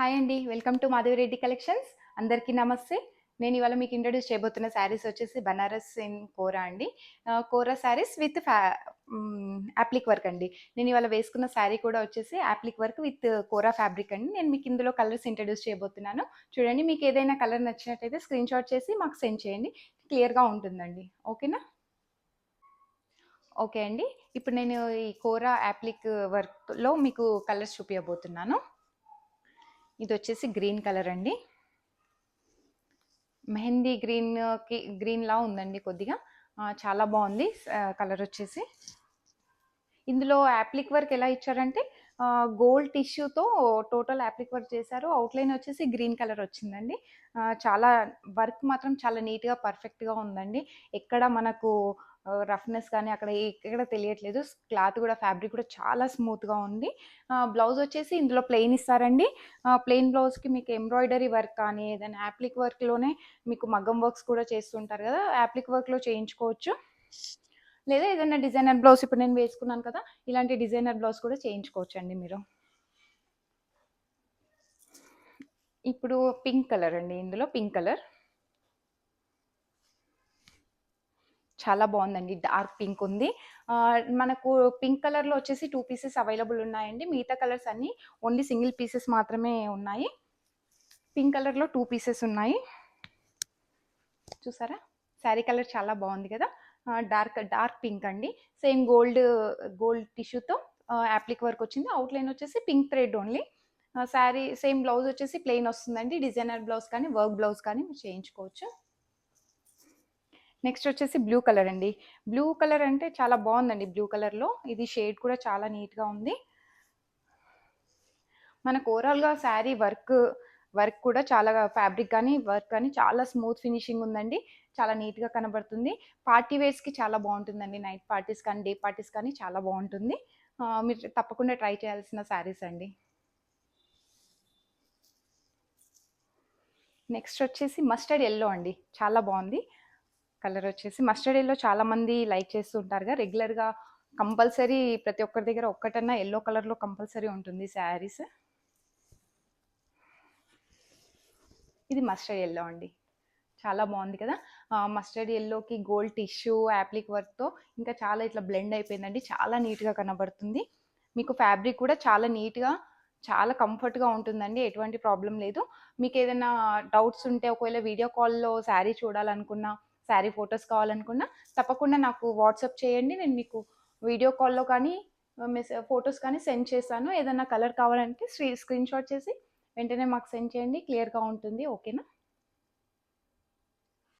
Hi అండి. Welcome to Madhavi Reddy collections. అందరికీ నమస్తే. నేను ఇవాళ మీకు ఇంట్రొడ్యూస్ చేయబోతున్న శారీస్ వచ్చేసి బనారస్ ఇన్ కోరా అండి. Kora saris with applique work అండి. నేను ఇవాళ వేసుకున్న శారీ కూడా వచ్చేసి applique work with Kora fabric అండి. నేను మీకు ఇందులో కలర్స్ ఇంట్రొడ్యూస్ చేయబోతున్నాను. చూడండి, మీకు ఏదైనా కలర్ నచ్చినట్టయితే స్క్రీన్ షాట్ చేసి మాకు సెండ్ చేయండి. క్లియర్‌గా ఉంటుందండి. ఓకేనా? ఓకే అండి. ఇప్పుడు నేను ఈ కోరా యాప్లిక్ వర్క్‌లో మీకు కలర్స్ చూపియబోతున్నాను. ఇదొచ్చేసి గ్రీన్ కలర్ అండి. మెహందీ గ్రీన్‌లా ఉందండి కొద్దిగా. చాలా బావుంది కలర్ వచ్చేసి. ఇందులో యాప్లిక్ వర్క్ ఎలా ఇచ్చారంటే గోల్డ్ టిష్యూతో టోటల్ యాప్లిక్ వర్క్ చేశారు. అవుట్‌లైన్ వచ్చేసి గ్రీన్ కలర్ వచ్చిందండి. చాలా వర్క్ మాత్రం చాలా నీట్‌గా, పర్ఫెక్ట్‌గా ఉందండి. ఎక్కడ మనకు రఫ్‌నెస్ కానీ అక్కడ ఎక్కడ తెలియట్లేదు. క్లాత్ కూడా, ఫ్యాబ్రిక్ కూడా చాలా స్మూత్‌గా ఉంది. బ్లౌజ్ వచ్చేసి ఇందులో ప్లెయిన్ ఇస్తారండి. ప్లెయిన్ బ్లౌజ్‌కి మీకు ఎంబ్రాయిడరీ వర్క్ కానీ, ఏదైనా యాప్లిక్ వర్క్‌లోనే మీకు మగ్గం వర్క్స్ కూడా చేస్తుంటారు కదా! యాప్లిక్ వర్క్‌లో చేయించుకోవచ్చు. లేదా ఏదైనా డిజైనర్ బ్లౌజ్ ఇప్పుడు నేను వేసుకున్నాను కదా! ఇలాంటి డిజైనర్ బ్లౌజ్ కూడా చేయించుకోవచ్చండి మీరు. ఇప్పుడు పింక్ కలర్ అండి. ఇందులో పింక్ కలర్ చాలా బాగుందండి. డార్క్ పింక్ ఉంది. మనకు పింక్ కలర్‌లో వచ్చేసి 2 పీసెస్ అవైలబుల్ ఉన్నాయండి. మిగతా కలర్స్ అన్నీ ఓన్లీ సింగిల్ పీసెస్ మాత్రమే ఉన్నాయి. పింక్ కలర్‌లో 2 పీసెస్ ఉన్నాయి. చూసారా? శారీ కలర్ చాలా బాగుంది కదా! డార్క్ పింక్ అండి. సేమ్ గోల్డ్ టిష్యూతో యాప్లిక్ వర్క్ వచ్చింది. అవుట్‌లైన్ వచ్చేసి pink thread only. Sari same blouse వచ్చేసి ప్లెయిన్ వస్తుందండి. డిజైనర్ బ్లౌజ్ కానీ, వర్క్ బ్లౌజ్ కానీ మీరు చేయించుకోవచ్చు. నెక్స్ట్ వచ్చేసి బ్లూ కలర్ అండి. బ్లూ కలర్ అంటే చాలా బాగుందండి. బ్లూ కలర్‌లో ఇది షేడ్ కూడా చాలా నీట్‌గా ఉంది. మనకు ఓవరాల్‌గా శారీ వర్క్ కూడా చాలా, ఫ్యాబ్రిక్ కానీ, వర్క్ కానీ చాలా స్మూత్ ఫినిషింగ్ ఉందండి. చాలా నీట్‌గా కనబడుతుంది. పార్టీ వేర్స్‌కి చాలా బాగుంటుందండి. నైట్ పార్టీస్ కానీ, డే పార్టీస్ కానీ చాలా బాగుంటుంది. మీరు తప్పకుండా ట్రై చేయాల్సిన శారీస్ అండి. నెక్స్ట్ వచ్చేసి మస్టర్డ్ యెల్లో అండి. చాలా బాగుంది. కలర్ వచ్చేసి మస్టర్డ్ యెల్లో చాలా మంది లైక్ చేస్తూ ఉంటారుగా. రెగ్యులర్‌గా కంపల్సరీ ప్రతి ఒక్కరి దగ్గర ఒక్కటన్నా యెల్లో కలర్‌లో కంపల్సరీ ఉంటుంది శారీస్. ఇది మస్టర్డ్ యెల్లో అండి. చాలా బాగుంది కదా! మస్టర్డ్ యెల్లోకి గోల్డ్ టిష్యూ, యాప్లిక్ వర్క్‌తో ఇంకా చాలా ఇట్లా బ్లెండ్ అయిపోయిందండి. చాలా నీట్‌గా కనబడుతుంది. మీకు ఫ్యాబ్రిక్ కూడా చాలా నీట్‌గా, చాలా కంఫర్ట్‌గా ఉంటుందండి. ఎటువంటి ప్రాబ్లమ్ లేదు. మీకు ఏదైనా డౌట్స్ ఉంటే, ఒకవేళ వీడియో కాల్‌లో శారీ చూడాలనుకున్నా, శారీ ఫోటోస్ కావాలనుకున్నా తప్పకుండా నాకు వాట్సాప్ చేయండి. నేను మీకు వీడియో కాల్‌లో కానీ, ఫోటోస్ కానీ సెండ్ చేస్తాను. ఏదైనా కలర్ కావాలంటే స్క్రీన్ షాట్ చేసి వెంటనే మాకు సెండ్ చేయండి. క్లియర్‌గా ఉంటుంది. ఓకేనా?